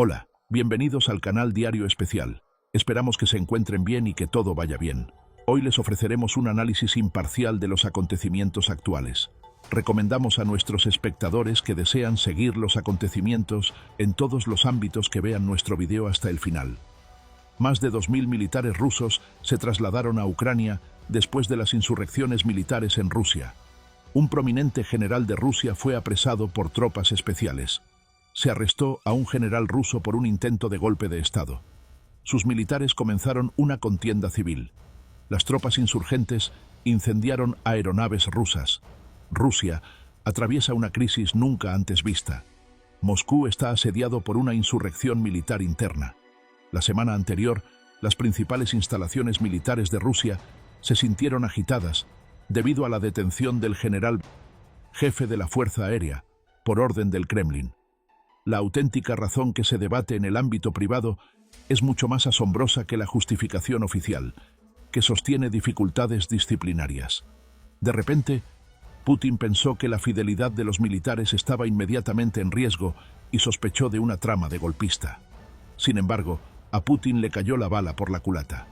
Hola, bienvenidos al canal Diario Especial. Esperamos que se encuentren bien y que todo vaya bien. Hoy les ofreceremos un análisis imparcial de los acontecimientos actuales. Recomendamos a nuestros espectadores que desean seguir los acontecimientos en todos los ámbitos que vean nuestro video hasta el final. Más de 2000 militares rusos se trasladaron a Ucrania después de las insurrecciones militares en Rusia. Un prominente general de Rusia fue apresado por tropas especiales. Se arrestó a un general ruso por un intento de golpe de Estado. Sus militares comenzaron una contienda civil. Las tropas insurgentes incendiaron aeronaves rusas. Rusia atraviesa una crisis nunca antes vista. Moscú está asediado por una insurrección militar interna. La semana anterior, las principales instalaciones militares de Rusia se sintieron agitadas debido a la detención del general jefe de la Fuerza Aérea, por orden del Kremlin. La auténtica razón que se debate en el ámbito privado es mucho más asombrosa que la justificación oficial, que sostiene dificultades disciplinarias. De repente, Putin pensó que la fidelidad de los militares estaba inmediatamente en riesgo y sospechó de una trama de golpista. Sin embargo, a Putin le cayó la bala por la culata.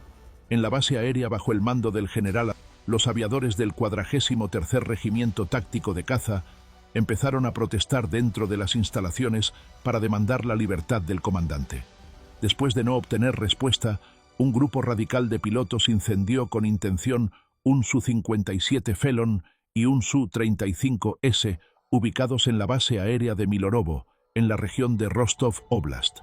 En la base aérea bajo el mando del general, los aviadores del 43º Regimiento Táctico de Caza empezaron a protestar dentro de las instalaciones para demandar la libertad del comandante. Después de no obtener respuesta, un grupo radical de pilotos incendió con intención un Su-57 Felon y un Su-35S ubicados en la base aérea de Milorovo, en la región de Rostov Oblast.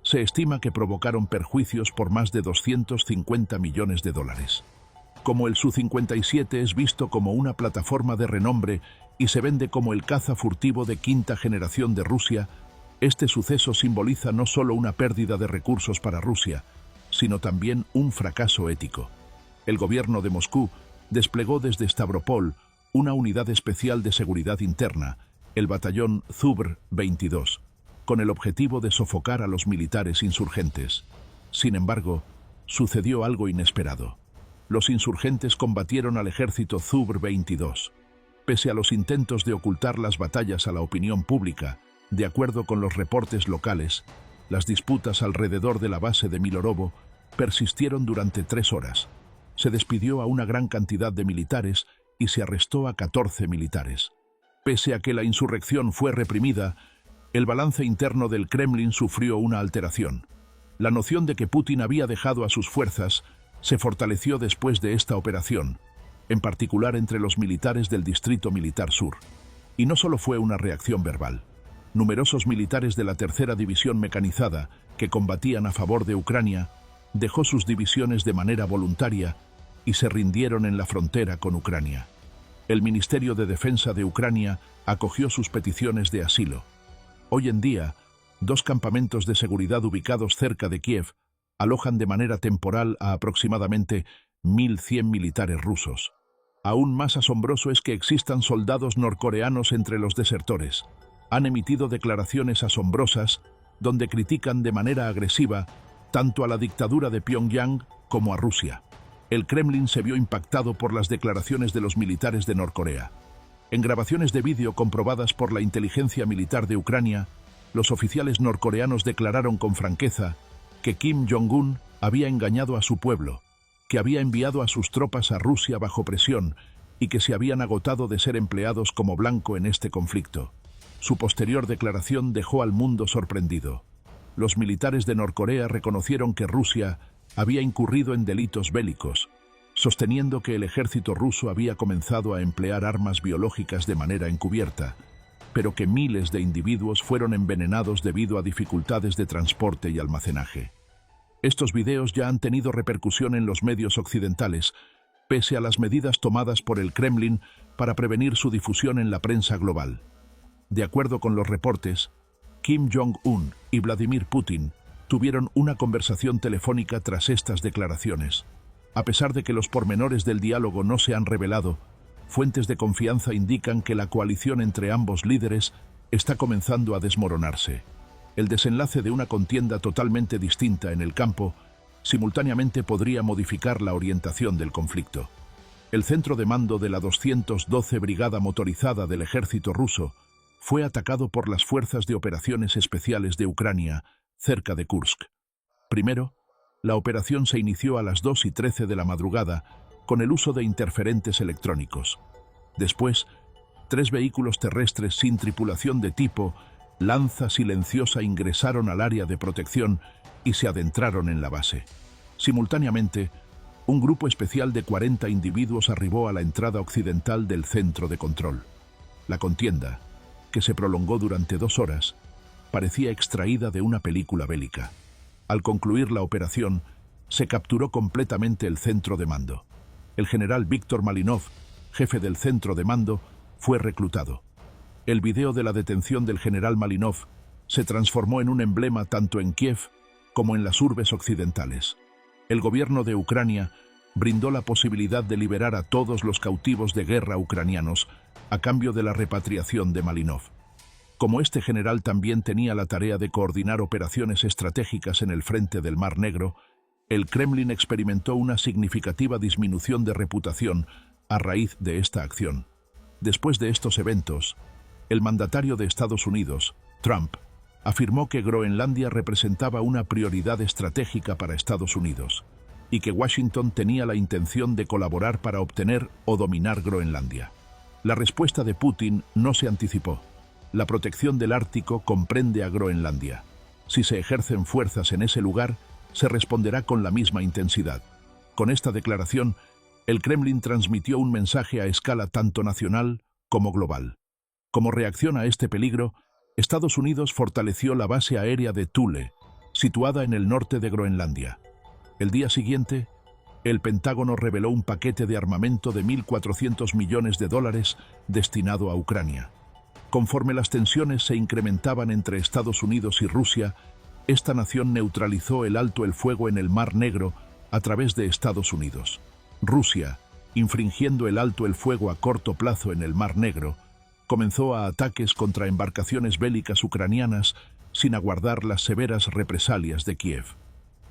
Se estima que provocaron perjuicios por más de 250 millones de dólares. Como el Su-57 es visto como una plataforma de renombre y se vende como el caza furtivo de quinta generación de Rusia, este suceso simboliza no solo una pérdida de recursos para Rusia, sino también un fracaso ético. El gobierno de Moscú desplegó desde Stavropol una unidad especial de seguridad interna, el batallón Zubr 22, con el objetivo de sofocar a los militares insurgentes. Sin embargo, sucedió algo inesperado. Los insurgentes combatieron al ejército Zubr 22. Pese a los intentos de ocultar las batallas a la opinión pública, de acuerdo con los reportes locales, las disputas alrededor de la base de Milorovo persistieron durante 3 horas. Se despidió a una gran cantidad de militares y se arrestó a 14 militares. Pese a que la insurrección fue reprimida, el balance interno del Kremlin sufrió una alteración. La noción de que Putin había dejado a sus fuerzas se fortaleció después de esta operación, en particular entre los militares del Distrito Militar Sur. Y no solo fue una reacción verbal. Numerosos militares de la Tercera División Mecanizada, que combatían a favor de Ucrania, dejó sus divisiones de manera voluntaria y se rindieron en la frontera con Ucrania. El Ministerio de Defensa de Ucrania acogió sus peticiones de asilo. Hoy en día, 2 campamentos de seguridad ubicados cerca de Kiev alojan de manera temporal a aproximadamente 1100 militares rusos. Aún más asombroso es que existan soldados norcoreanos entre los desertores. Han emitido declaraciones asombrosas donde critican de manera agresiva tanto a la dictadura de Pyongyang como a Rusia. El Kremlin se vio impactado por las declaraciones de los militares de Norcorea. En grabaciones de vídeo comprobadas por la inteligencia militar de Ucrania, los oficiales norcoreanos declararon con franqueza que Kim Jong-un había engañado a su pueblo, que había enviado a sus tropas a Rusia bajo presión y que se habían agotado de ser empleados como blanco en este conflicto. Su posterior declaración dejó al mundo sorprendido. Los militares de Norcorea reconocieron que Rusia había incurrido en delitos bélicos, sosteniendo que el ejército ruso había comenzado a emplear armas biológicas de manera encubierta, pero que miles de individuos fueron envenenados debido a dificultades de transporte y almacenaje. Estos videos ya han tenido repercusión en los medios occidentales, pese a las medidas tomadas por el Kremlin para prevenir su difusión en la prensa global. De acuerdo con los reportes, Kim Jong-un y Vladimir Putin tuvieron una conversación telefónica tras estas declaraciones. A pesar de que los pormenores del diálogo no se han revelado, fuentes de confianza indican que la coalición entre ambos líderes está comenzando a desmoronarse. El desenlace de una contienda totalmente distinta en el campo simultáneamente podría modificar la orientación del conflicto. El centro de mando de la 212 Brigada Motorizada del Ejército ruso fue atacado por las Fuerzas de Operaciones Especiales de Ucrania cerca de Kursk. Primero, la operación se inició a las 2:13 de la madrugada con el uso de interferentes electrónicos. Después, 3 vehículos terrestres sin tripulación de tipo Lanza silenciosa ingresaron al área de protección y se adentraron en la base. Simultáneamente, un grupo especial de 40 individuos arribó a la entrada occidental del centro de control. La contienda, que se prolongó durante 2 horas, parecía extraída de una película bélica. Al concluir la operación, se capturó completamente el centro de mando. El general Víctor Malinov, jefe del centro de mando, fue reclutado. El video de la detención del general Malinov se transformó en un emblema tanto en Kiev como en las urbes occidentales. El gobierno de Ucrania brindó la posibilidad de liberar a todos los cautivos de guerra ucranianos a cambio de la repatriación de Malinov. Como este general también tenía la tarea de coordinar operaciones estratégicas en el frente del Mar Negro, el Kremlin experimentó una significativa disminución de reputación a raíz de esta acción. Después de estos eventos, el mandatario de Estados Unidos, Trump, afirmó que Groenlandia representaba una prioridad estratégica para Estados Unidos y que Washington tenía la intención de colaborar para obtener o dominar Groenlandia. La respuesta de Putin no se anticipó. La protección del Ártico comprende a Groenlandia. Si se ejercen fuerzas en ese lugar, se responderá con la misma intensidad. Con esta declaración, el Kremlin transmitió un mensaje a escala tanto nacional como global. Como reacción a este peligro, Estados Unidos fortaleció la base aérea de Thule, situada en el norte de Groenlandia. El día siguiente, el Pentágono reveló un paquete de armamento de $1.400 millones destinado a Ucrania. Conforme las tensiones se incrementaban entre Estados Unidos y Rusia, esta nación neutralizó el alto el fuego en el Mar Negro a través de Estados Unidos. Rusia, infringiendo el alto el fuego a corto plazo en el Mar Negro, comenzó a ataques contra embarcaciones bélicas ucranianas sin aguardar las severas represalias de Kiev.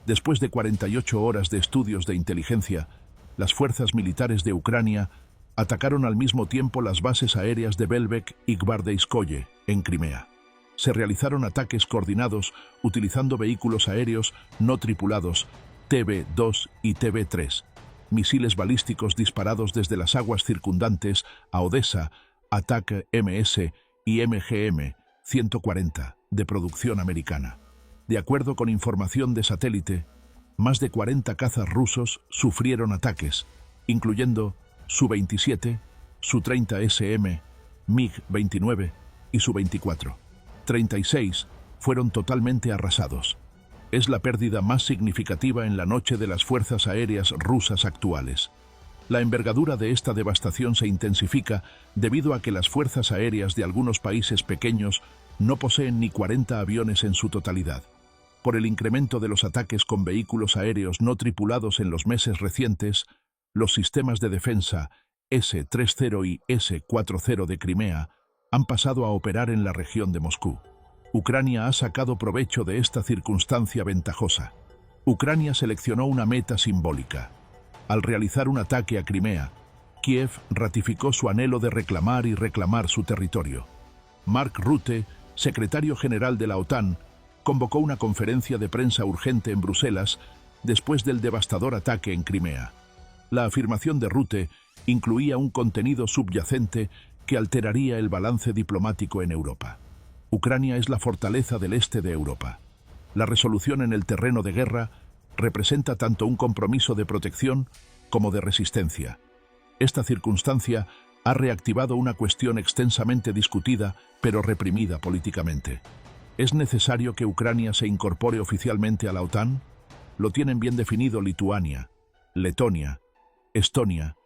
Después de 48 horas de estudios de inteligencia, las fuerzas militares de Ucrania atacaron al mismo tiempo las bases aéreas de Belbek y Gvardeyskoye, en Crimea. Se realizaron ataques coordinados utilizando vehículos aéreos no tripulados TB-2 y TB-3, misiles balísticos disparados desde las aguas circundantes a Odessa, Attack MS y MGM-140, de producción americana. De acuerdo con información de satélite, más de 40 cazas rusos sufrieron ataques, incluyendo Su-27, Su-30SM, MiG-29 y Su-24. 36 fueron totalmente arrasados. Es la pérdida más significativa en la noche de las fuerzas aéreas rusas actuales. La envergadura de esta devastación se intensifica debido a que las fuerzas aéreas de algunos países pequeños no poseen ni 40 aviones en su totalidad. Por el incremento de los ataques con vehículos aéreos no tripulados en los meses recientes, los sistemas de defensa S-30 y S-40 de Crimea han pasado a operar en la región de Moscú. Ucrania ha sacado provecho de esta circunstancia ventajosa. Ucrania seleccionó una meta simbólica. Al realizar un ataque a Crimea, Kiev ratificó su anhelo de reclamar su territorio. Mark Rutte, secretario general de la OTAN, convocó una conferencia de prensa urgente en Bruselas después del devastador ataque en Crimea. La afirmación de Rutte incluía un contenido subyacente que alteraría el balance diplomático en Europa. Ucrania es la fortaleza del este de Europa. La resolución en el terreno de guerra representa tanto un compromiso de protección como de resistencia. Esta circunstancia ha reactivado una cuestión extensamente discutida, pero reprimida políticamente. ¿Es necesario que Ucrania se incorpore oficialmente a la OTAN? Lo tienen bien definido Lituania, Letonia, Estonia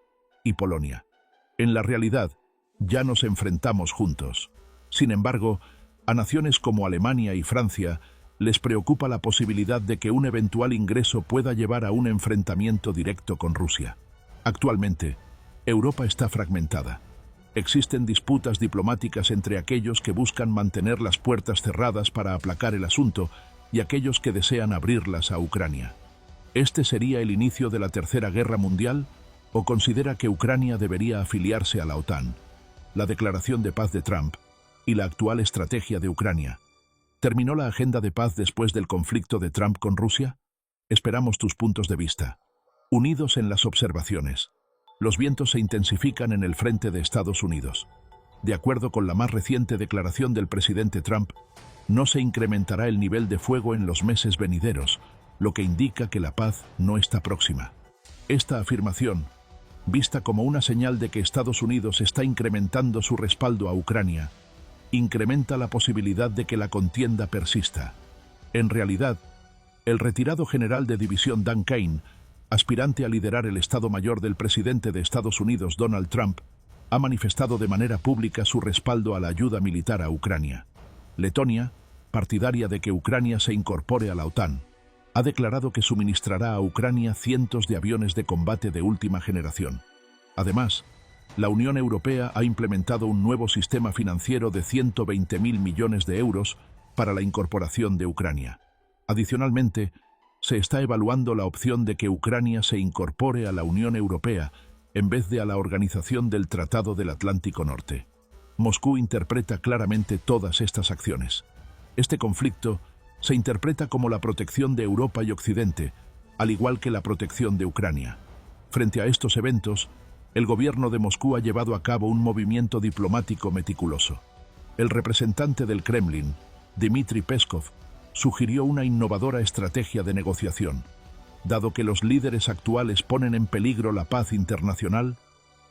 y Polonia. En la realidad, ya nos enfrentamos juntos. Sin embargo, a naciones como Alemania y Francia les preocupa la posibilidad de que un eventual ingreso pueda llevar a un enfrentamiento directo con Rusia. Actualmente, Europa está fragmentada. Existen disputas diplomáticas entre aquellos que buscan mantener las puertas cerradas para aplacar el asunto y aquellos que desean abrirlas a Ucrania. ¿Este sería el inicio de la Tercera Guerra Mundial o considera que Ucrania debería afiliarse a la OTAN? La declaración de paz de Trump y la actual estrategia de Ucrania ¿Terminó la agenda de paz después del conflicto de Trump con Rusia? Esperamos tus puntos de vista. Unidos en las observaciones. Los vientos se intensifican en el frente de Estados Unidos. De acuerdo con la más reciente declaración del presidente Trump, no se incrementará el nivel de fuego en los meses venideros, lo que indica que la paz no está próxima. Esta afirmación, vista como una señal de que Estados Unidos está incrementando su respaldo a Ucrania, incrementa la posibilidad de que la contienda persista. En realidad, el retirado general de división Dan Kane, aspirante a liderar el Estado Mayor del presidente de Estados Unidos Donald Trump, ha manifestado de manera pública su respaldo a la ayuda militar a Ucrania. Letonia, partidaria de que Ucrania se incorpore a la OTAN, ha declarado que suministrará a Ucrania cientos de aviones de combate de última generación. Además, la Unión Europea ha implementado un nuevo sistema financiero de 120.000 millones de euros para la incorporación de Ucrania. Adicionalmente, se está evaluando la opción de que Ucrania se incorpore a la Unión Europea en vez de a la Organización del Tratado del Atlántico Norte. Moscú interpreta claramente todas estas acciones. Este conflicto se interpreta como la protección de Europa y Occidente, al igual que la protección de Ucrania. Frente a estos eventos, el gobierno de Moscú ha llevado a cabo un movimiento diplomático meticuloso. El representante del Kremlin, Dmitry Peskov, sugirió una innovadora estrategia de negociación. Dado que los líderes actuales ponen en peligro la paz internacional,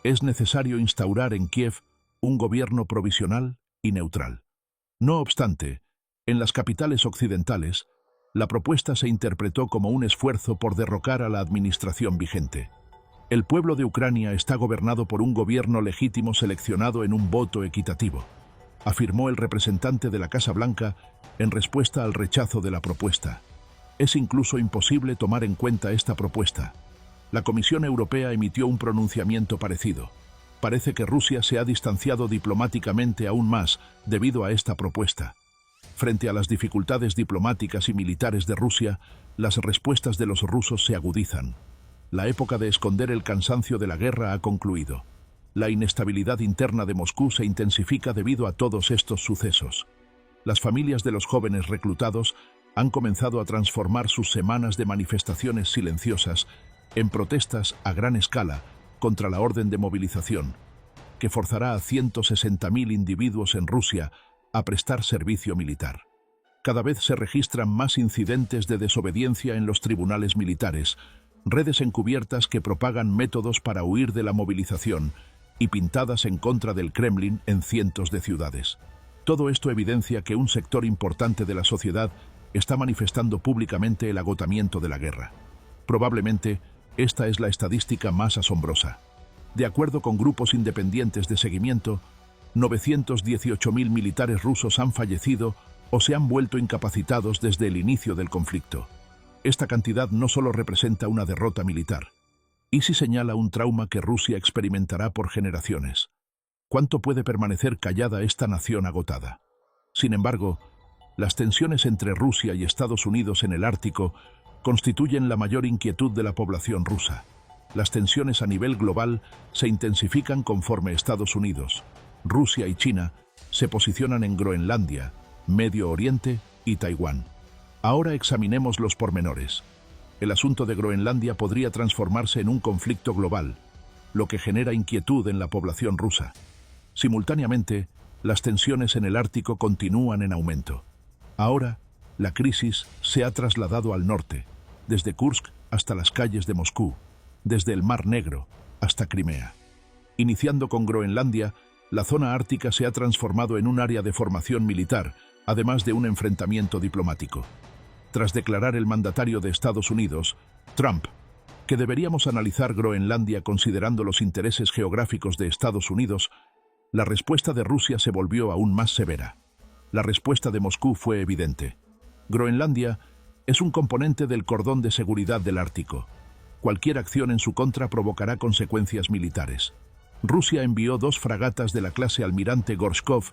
es necesario instaurar en Kiev un gobierno provisional y neutral. No obstante, en las capitales occidentales, la propuesta se interpretó como un esfuerzo por derrocar a la administración vigente. El pueblo de Ucrania está gobernado por un gobierno legítimo seleccionado en un voto equitativo, afirmó el representante de la Casa Blanca en respuesta al rechazo de la propuesta. Es incluso imposible tomar en cuenta esta propuesta. La Comisión Europea emitió un pronunciamiento parecido. Parece que Rusia se ha distanciado diplomáticamente aún más debido a esta propuesta. Frente a las dificultades diplomáticas y militares de Rusia, las respuestas de los rusos se agudizan. La época de esconder el cansancio de la guerra ha concluido. La inestabilidad interna de Moscú se intensifica debido a todos estos sucesos. Las familias de los jóvenes reclutados han comenzado a transformar sus semanas de manifestaciones silenciosas en protestas a gran escala contra la orden de movilización, que forzará a 160.000 individuos en Rusia a prestar servicio militar. Cada vez se registran más incidentes de desobediencia en los tribunales militares, redes encubiertas que propagan métodos para huir de la movilización y pintadas en contra del Kremlin en cientos de ciudades. Todo esto evidencia que un sector importante de la sociedad está manifestando públicamente el agotamiento de la guerra. Probablemente, esta es la estadística más asombrosa. De acuerdo con grupos independientes de seguimiento, 918.000 militares rusos han fallecido o se han vuelto incapacitados desde el inicio del conflicto. Esta cantidad no solo representa una derrota militar, y sí señala un trauma que Rusia experimentará por generaciones. ¿Cuánto puede permanecer callada esta nación agotada? Sin embargo, las tensiones entre Rusia y Estados Unidos en el Ártico constituyen la mayor inquietud de la población rusa. Las tensiones a nivel global se intensifican conforme Estados Unidos, Rusia y China se posicionan en Groenlandia, Medio Oriente y Taiwán. Ahora examinemos los pormenores. El asunto de Groenlandia podría transformarse en un conflicto global, lo que genera inquietud en la población rusa. Simultáneamente, las tensiones en el Ártico continúan en aumento. Ahora, la crisis se ha trasladado al norte, desde Kursk hasta las calles de Moscú, desde el Mar Negro hasta Crimea. Iniciando con Groenlandia, la zona ártica se ha transformado en un área de formación militar, además de un enfrentamiento diplomático. Tras declarar el mandatario de Estados Unidos, Trump, que deberíamos analizar Groenlandia considerando los intereses geográficos de Estados Unidos, la respuesta de Rusia se volvió aún más severa. La respuesta de Moscú fue evidente. Groenlandia es un componente del cordón de seguridad del Ártico. Cualquier acción en su contra provocará consecuencias militares. Rusia envió 2 fragatas de la clase Almirante Gorshkov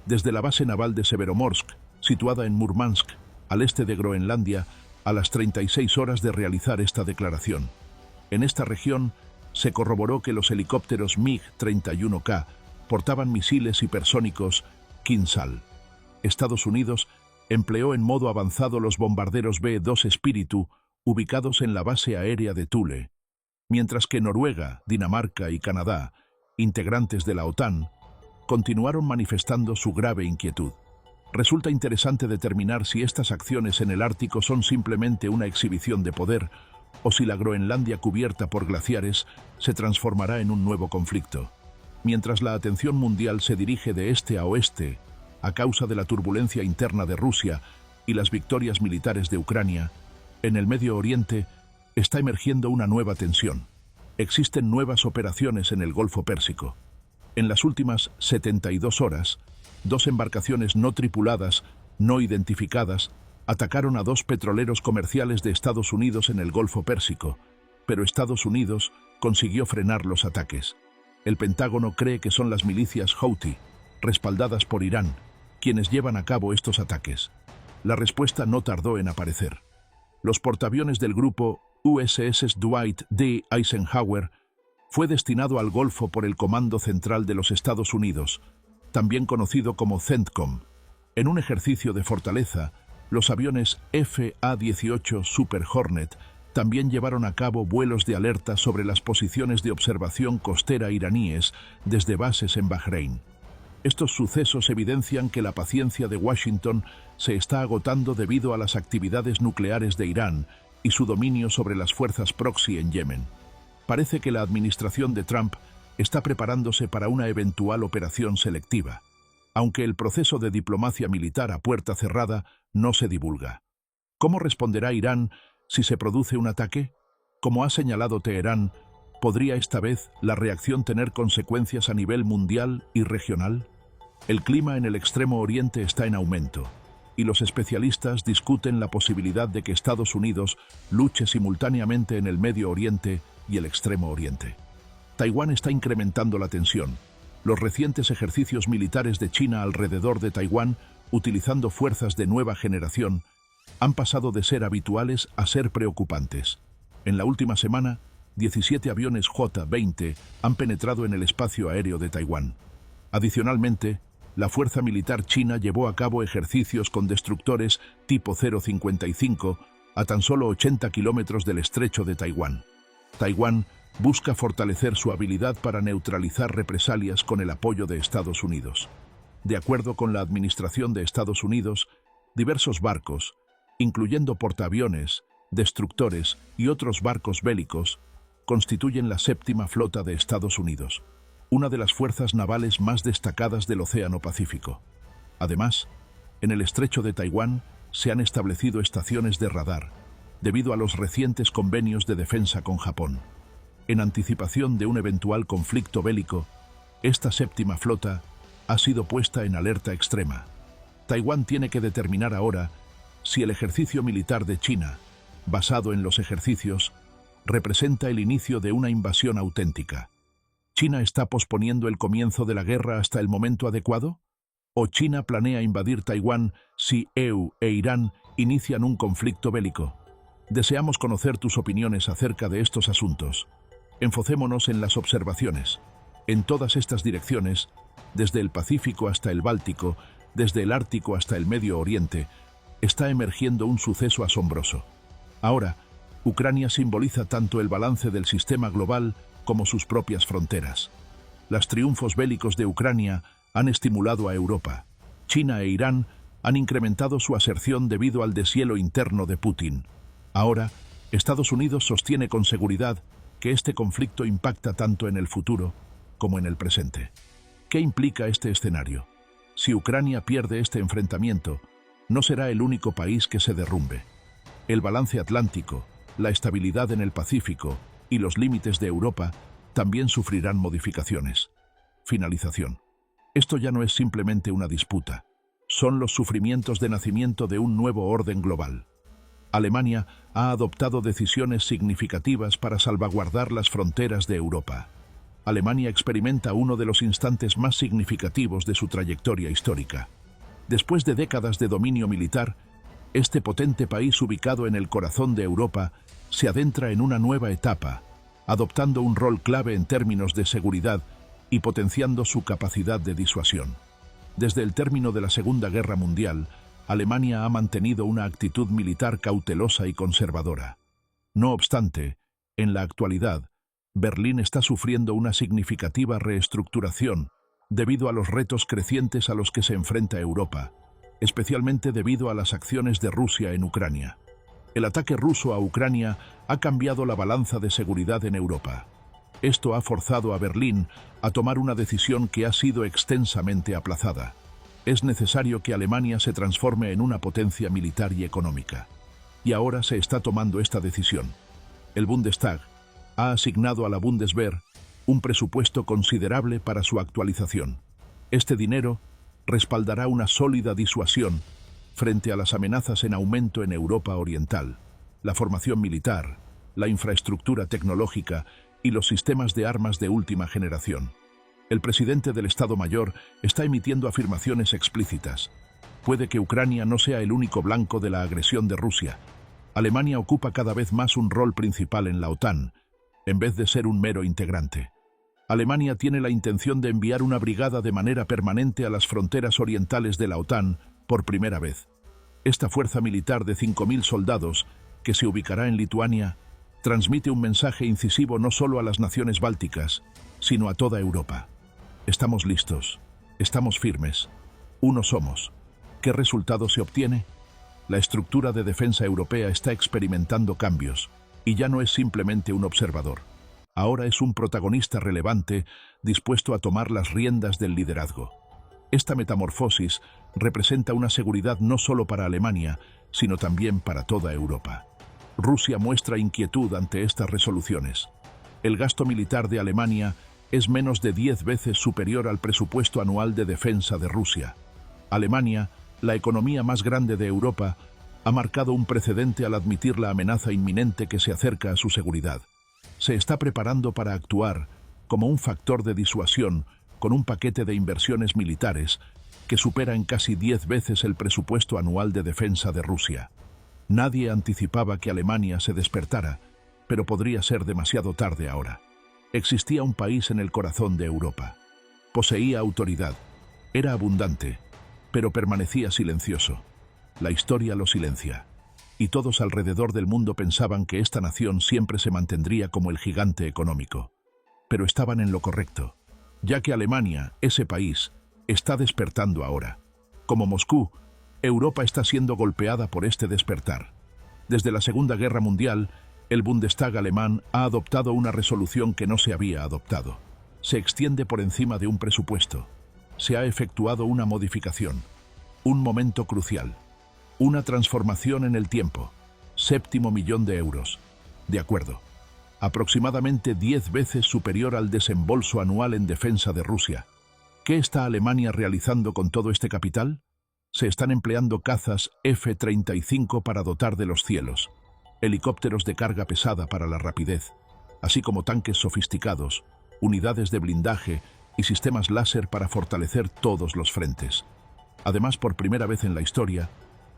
desde la base naval de Severomorsk, situada en Murmansk, al este de Groenlandia, a las 36 horas de realizar esta declaración. En esta región se corroboró que los helicópteros MiG-31K portaban misiles hipersónicos Kinsal. Estados Unidos empleó en modo avanzado los bombarderos B-2 Espíritu ubicados en la base aérea de Thule, mientras que Noruega, Dinamarca y Canadá, integrantes de la OTAN, continuaron manifestando su grave inquietud. Resulta interesante determinar si estas acciones en el Ártico son simplemente una exhibición de poder o si la Groenlandia cubierta por glaciares se transformará en un nuevo conflicto. Mientras la atención mundial se dirige de este a oeste, a causa de la turbulencia interna de Rusia y las victorias militares de Ucrania, en el Medio Oriente está emergiendo una nueva tensión. Existen nuevas operaciones en el Golfo Pérsico. En las últimas 72 horas, 2 embarcaciones no tripuladas, no identificadas, atacaron a 2 petroleros comerciales de Estados Unidos en el Golfo Pérsico, pero Estados Unidos consiguió frenar los ataques. El Pentágono cree que son las milicias Houthi, respaldadas por Irán, quienes llevan a cabo estos ataques. La respuesta no tardó en aparecer. Los portaaviones del grupo USS Dwight D. Eisenhower fue destinado al Golfo por el Comando Central de los Estados Unidos, también conocido como CENTCOM. En un ejercicio de fortaleza, los aviones FA-18 Super Hornet también llevaron a cabo vuelos de alerta sobre las posiciones de observación costera iraníes desde bases en Bahrein. Estos sucesos evidencian que la paciencia de Washington se está agotando debido a las actividades nucleares de Irán y su dominio sobre las fuerzas proxy en Yemen. Parece que la administración de Trump está preparándose para una eventual operación selectiva, aunque el proceso de diplomacia militar a puerta cerrada no se divulga. ¿Cómo responderá Irán si se produce un ataque? Como ha señalado Teherán, ¿podría esta vez la reacción tener consecuencias a nivel mundial y regional? El clima en el Extremo Oriente está en aumento, y los especialistas discuten la posibilidad de que Estados Unidos luche simultáneamente en el Medio Oriente y el Extremo Oriente. Taiwán está incrementando la tensión. Los recientes ejercicios militares de China alrededor de Taiwán, utilizando fuerzas de nueva generación, han pasado de ser habituales a ser preocupantes. En la última semana, 17 aviones J-20 han penetrado en el espacio aéreo de Taiwán. Adicionalmente, la Fuerza Militar China llevó a cabo ejercicios con destructores tipo 055 a tan solo 80 kilómetros del estrecho de Taiwán. Taiwán busca fortalecer su habilidad para neutralizar represalias con el apoyo de Estados Unidos. De acuerdo con la Administración de Estados Unidos, diversos barcos, incluyendo portaaviones, destructores y otros barcos bélicos, constituyen la séptima flota de Estados Unidos, una de las fuerzas navales más destacadas del Océano Pacífico. Además, en el estrecho de Taiwán se han establecido estaciones de radar, debido a los recientes convenios de defensa con Japón. En anticipación de un eventual conflicto bélico, esta séptima flota ha sido puesta en alerta extrema. Taiwán tiene que determinar ahora si el ejercicio militar de China, basado en los ejercicios, representa el inicio de una invasión auténtica. ¿China está posponiendo el comienzo de la guerra hasta el momento adecuado? ¿O China planea invadir Taiwán si EU e Irán inician un conflicto bélico? Deseamos conocer tus opiniones acerca de estos asuntos. Enfocémonos en las observaciones. En todas estas direcciones, desde el Pacífico hasta el Báltico, desde el Ártico hasta el Medio Oriente, está emergiendo un suceso asombroso. Ahora, Ucrania simboliza tanto el balance del sistema global como sus propias fronteras. Los triunfos bélicos de Ucrania han estimulado a Europa. China e Irán han incrementado su aserción debido al deshielo interno de Putin. Ahora, Estados Unidos sostiene con seguridad que este conflicto impacta tanto en el futuro como en el presente. ¿Qué implica este escenario? Si Ucrania pierde este enfrentamiento, no será el único país que se derrumbe. El balance atlántico, la estabilidad en el Pacífico y los límites de Europa también sufrirán modificaciones. Finalización. Esto ya no es simplemente una disputa. Son los sufrimientos de nacimiento de un nuevo orden global. Alemania ha adoptado decisiones significativas para salvaguardar las fronteras de Europa. Alemania experimenta uno de los instantes más significativos de su trayectoria histórica. Después de décadas de dominio militar, este potente país ubicado en el corazón de Europa se adentra en una nueva etapa, adoptando un rol clave en términos de seguridad y potenciando su capacidad de disuasión. Desde el término de la Segunda Guerra Mundial, Alemania ha mantenido una actitud militar cautelosa y conservadora. No obstante, en la actualidad, Berlín está sufriendo una significativa reestructuración debido a los retos crecientes a los que se enfrenta Europa, especialmente debido a las acciones de Rusia en Ucrania. El ataque ruso a Ucrania ha cambiado la balanza de seguridad en Europa. Esto ha forzado a Berlín a tomar una decisión que ha sido extensamente aplazada. Es necesario que Alemania se transforme en una potencia militar y económica. Y ahora se está tomando esta decisión. El Bundestag ha asignado a la Bundeswehr un presupuesto considerable para su actualización. Este dinero respaldará una sólida disuasión frente a las amenazas en aumento en Europa Oriental, la formación militar, la infraestructura tecnológica y los sistemas de armas de última generación. El presidente del Estado Mayor está emitiendo afirmaciones explícitas. Puede que Ucrania no sea el único blanco de la agresión de Rusia. Alemania ocupa cada vez más un rol principal en la OTAN, en vez de ser un mero integrante. Alemania tiene la intención de enviar una brigada de manera permanente a las fronteras orientales de la OTAN por primera vez. Esta fuerza militar de 5.000 soldados, que se ubicará en Lituania, transmite un mensaje incisivo no solo a las naciones bálticas, sino a toda Europa. Estamos listos, estamos firmes, uno somos. ¿Qué resultado se obtiene? La estructura de defensa europea está experimentando cambios, y ya no es simplemente un observador. Ahora es un protagonista relevante, dispuesto a tomar las riendas del liderazgo. Esta metamorfosis representa una seguridad no solo para Alemania, sino también para toda Europa. Rusia muestra inquietud ante estas resoluciones. El gasto militar de Alemania es menos de 10 veces superior al presupuesto anual de defensa de Rusia. Alemania, la economía más grande de Europa, ha marcado un precedente al admitir la amenaza inminente que se acerca a su seguridad. Se está preparando para actuar como un factor de disuasión con un paquete de inversiones militares que supera en casi 10 veces el presupuesto anual de defensa de Rusia. Nadie anticipaba que Alemania se despertara, pero podría ser demasiado tarde ahora. Existía un país en el corazón de Europa. Poseía autoridad, era abundante, pero permanecía silencioso. La historia lo silencia. Y todos alrededor del mundo pensaban que esta nación siempre se mantendría como el gigante económico. Pero estaban en lo correcto, ya que Alemania, ese país, está despertando ahora. Como Moscú, Europa está siendo golpeada por este despertar. Desde la Segunda Guerra Mundial, el Bundestag alemán ha adoptado una resolución que no se había adoptado. Se extiende por encima de un presupuesto. Se ha efectuado una modificación. Un momento crucial. Una transformación en el tiempo. 7.000 millones de euros. De acuerdo. Aproximadamente 10 veces superior al desembolso anual en defensa de Rusia. ¿Qué está Alemania realizando con todo este capital? Se están empleando cazas F-35 para dotar de los cielos, helicópteros de carga pesada para la rapidez, así como tanques sofisticados, unidades de blindaje y sistemas láser para fortalecer todos los frentes. Además, por primera vez en la historia,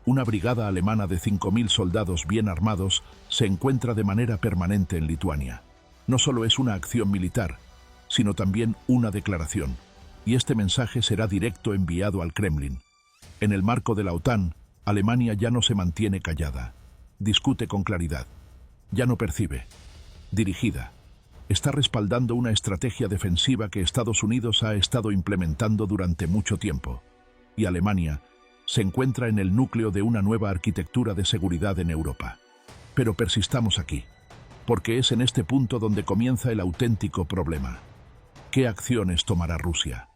una brigada alemana de 5.000 soldados bien armados se encuentra de manera permanente en Lituania. No solo es una acción militar, sino también una declaración, y este mensaje será directo enviado al Kremlin. En el marco de la OTAN, Alemania ya no se mantiene callada. Discute con claridad. Ya no percibe. Dirigida. Está respaldando una estrategia defensiva que Estados Unidos ha estado implementando durante mucho tiempo. Y Alemania se encuentra en el núcleo de una nueva arquitectura de seguridad en Europa. Pero persistamos aquí, porque es en este punto donde comienza el auténtico problema. ¿Qué acciones tomará Rusia?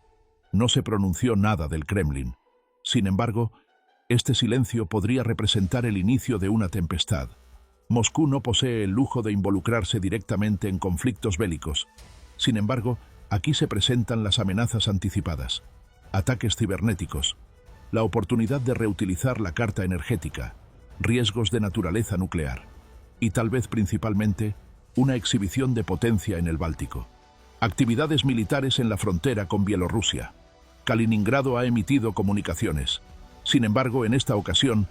No se pronunció nada del Kremlin. Sin embargo, este silencio podría representar el inicio de una tempestad. Moscú no posee el lujo de involucrarse directamente en conflictos bélicos. Sin embargo, aquí se presentan las amenazas anticipadas, ataques cibernéticos, la oportunidad de reutilizar la carta energética, riesgos de naturaleza nuclear y tal vez principalmente una exhibición de potencia en el Báltico. Actividades militares en la frontera con Bielorrusia. Kaliningrado ha emitido comunicaciones. Sin embargo, en esta ocasión,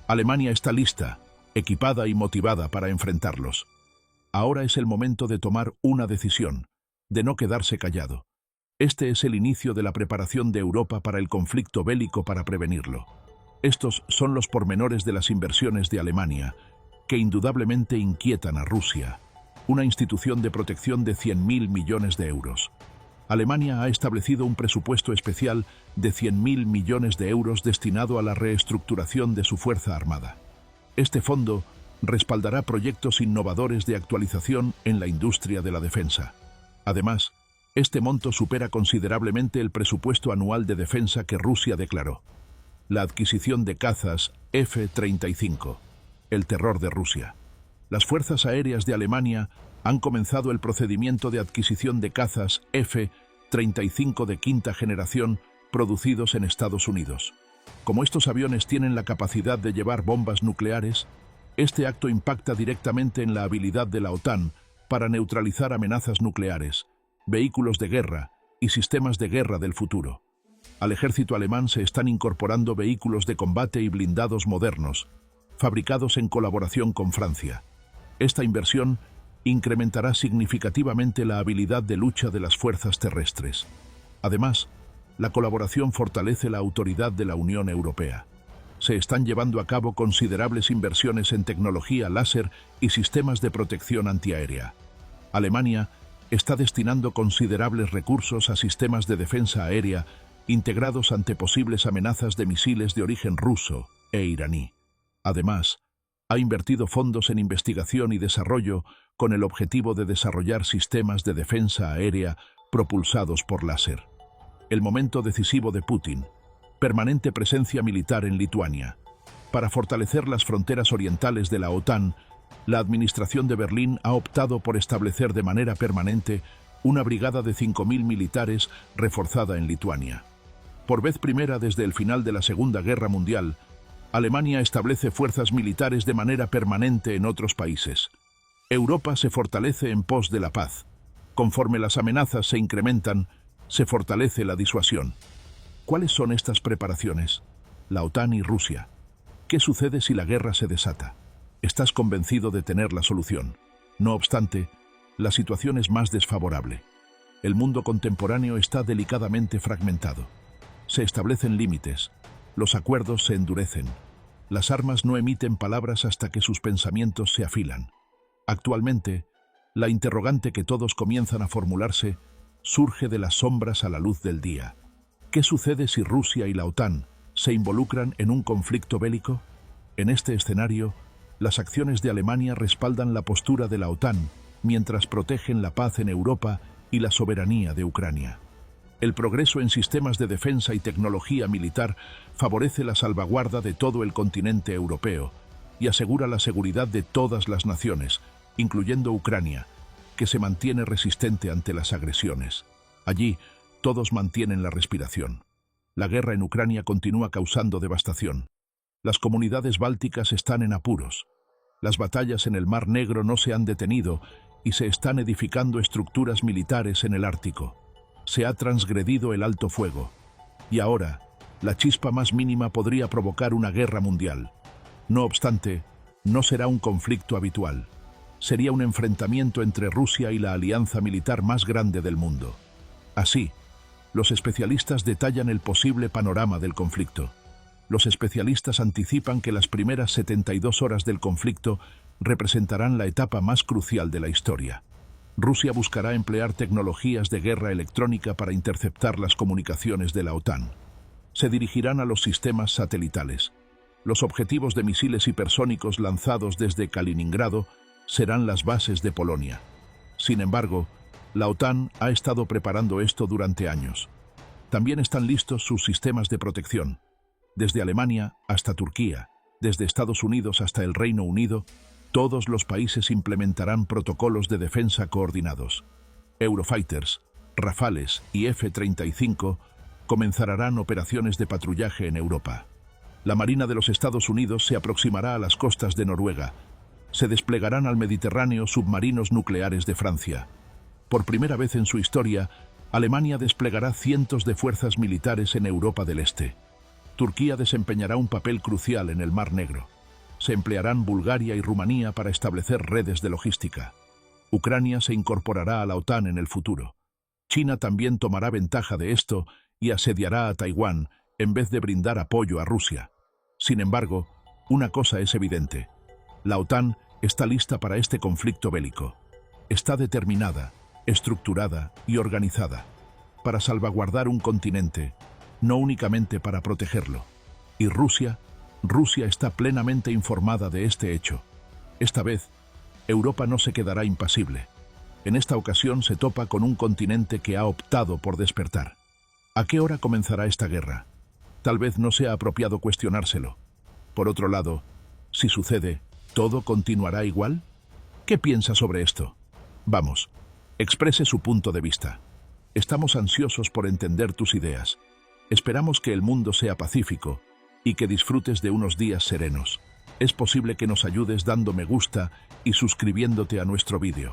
Alemania está lista, equipada y motivada para enfrentarlos. Ahora es el momento de tomar una decisión, de no quedarse callado. Este es el inicio de la preparación de Europa para el conflicto bélico para prevenirlo. Estos son los pormenores de las inversiones de Alemania, que indudablemente inquietan a Rusia, una institución de protección de 100.000 millones de euros. Alemania ha establecido un presupuesto especial de 100.000 millones de euros destinado a la reestructuración de su fuerza armada. Este fondo respaldará proyectos innovadores de actualización en la industria de la defensa. Además, este monto supera considerablemente el presupuesto anual de defensa que Rusia declaró. La adquisición de cazas F-35, el terror de Rusia. Las fuerzas aéreas de Alemania han comenzado el procedimiento de adquisición de cazas F-35 de quinta generación producidos en Estados Unidos. Como estos aviones tienen la capacidad de llevar bombas nucleares, este acto impacta directamente en la habilidad de la OTAN para neutralizar amenazas nucleares, vehículos de guerra y sistemas de guerra del futuro. Al ejército alemán se están incorporando vehículos de combate y blindados modernos, fabricados en colaboración con Francia. Esta inversión incrementará significativamente la habilidad de lucha de las fuerzas terrestres. Además, la colaboración fortalece la autoridad de la Unión Europea. Se están llevando a cabo considerables inversiones en tecnología láser y sistemas de protección antiaérea. Alemania está destinando considerables recursos a sistemas de defensa aérea integrados ante posibles amenazas de misiles de origen ruso e iraní. Además, ha invertido fondos en investigación y desarrollo con el objetivo de desarrollar sistemas de defensa aérea propulsados por láser. El momento decisivo de Putin: permanente presencia militar en Lituania. Para fortalecer las fronteras orientales de la OTAN, la administración de Berlín ha optado por establecer de manera permanente una brigada de 5.000 militares reforzada en Lituania. Por vez primera desde el final de la Segunda Guerra Mundial, Alemania establece fuerzas militares de manera permanente en otros países. Europa se fortalece en pos de la paz. Conforme las amenazas se incrementan, se fortalece la disuasión. ¿Cuáles son estas preparaciones? La OTAN y Rusia. ¿Qué sucede si la guerra se desata? Estás convencido de tener la solución. No obstante, la situación es más desfavorable. El mundo contemporáneo está delicadamente fragmentado. Se establecen límites. Los acuerdos se endurecen. Las armas no emiten palabras hasta que sus pensamientos se afilan. Actualmente, la interrogante que todos comienzan a formularse surge de las sombras a la luz del día. ¿Qué sucede si Rusia y la OTAN se involucran en un conflicto bélico? En este escenario, las acciones de Alemania respaldan la postura de la OTAN mientras protegen la paz en Europa y la soberanía de Ucrania. El progreso en sistemas de defensa y tecnología militar favorece la salvaguarda de todo el continente europeo y asegura la seguridad de todas las naciones, incluyendo Ucrania, que se mantiene resistente ante las agresiones. Allí, todos mantienen la respiración. La guerra en Ucrania continúa causando devastación. Las comunidades bálticas están en apuros. Las batallas en el Mar Negro no se han detenido y se están edificando estructuras militares en el Ártico. Se ha transgredido el alto fuego. Y ahora, la chispa más mínima podría provocar una guerra mundial. No obstante, no será un conflicto habitual. Sería un enfrentamiento entre Rusia y la alianza militar más grande del mundo. Así, los especialistas detallan el posible panorama del conflicto. Los especialistas anticipan que las primeras 72 horas del conflicto representarán la etapa más crucial de la historia. Rusia buscará emplear tecnologías de guerra electrónica para interceptar las comunicaciones de la OTAN. Se dirigirán a los sistemas satelitales. Los objetivos de misiles hipersónicos lanzados desde Kaliningrado serán las bases de Polonia. Sin embargo, la OTAN ha estado preparando esto durante años. También están listos sus sistemas de protección. Desde Alemania hasta Turquía, desde Estados Unidos hasta el Reino Unido, todos los países implementarán protocolos de defensa coordinados. Eurofighters, Rafales y F-35 comenzarán operaciones de patrullaje en Europa. La Marina de los Estados Unidos se aproximará a las costas de Noruega. Se desplegarán al Mediterráneo submarinos nucleares de Francia. Por primera vez en su historia, Alemania desplegará cientos de fuerzas militares en Europa del Este. Turquía desempeñará un papel crucial en el Mar Negro. Se emplearán Bulgaria y Rumanía para establecer redes de logística. Ucrania se incorporará a la OTAN en el futuro. China también tomará ventaja de esto y asediará a Taiwán en vez de brindar apoyo a Rusia. Sin embargo, una cosa es evidente. La OTAN está lista para este conflicto bélico. Está determinada, estructurada y organizada para salvaguardar un continente, no únicamente para protegerlo. Y Rusia está plenamente informada de este hecho. Esta vez, Europa no se quedará impasible. En esta ocasión se topa con un continente que ha optado por despertar. ¿A qué hora comenzará esta guerra? Tal vez no sea apropiado cuestionárselo. Por otro lado, si sucede, ¿todo continuará igual? ¿Qué piensa sobre esto? Vamos, exprese su punto de vista. Estamos ansiosos por entender tus ideas. Esperamos que el mundo sea pacífico y que disfrutes de unos días serenos. Es posible que nos ayudes dando me gusta y suscribiéndote a nuestro vídeo.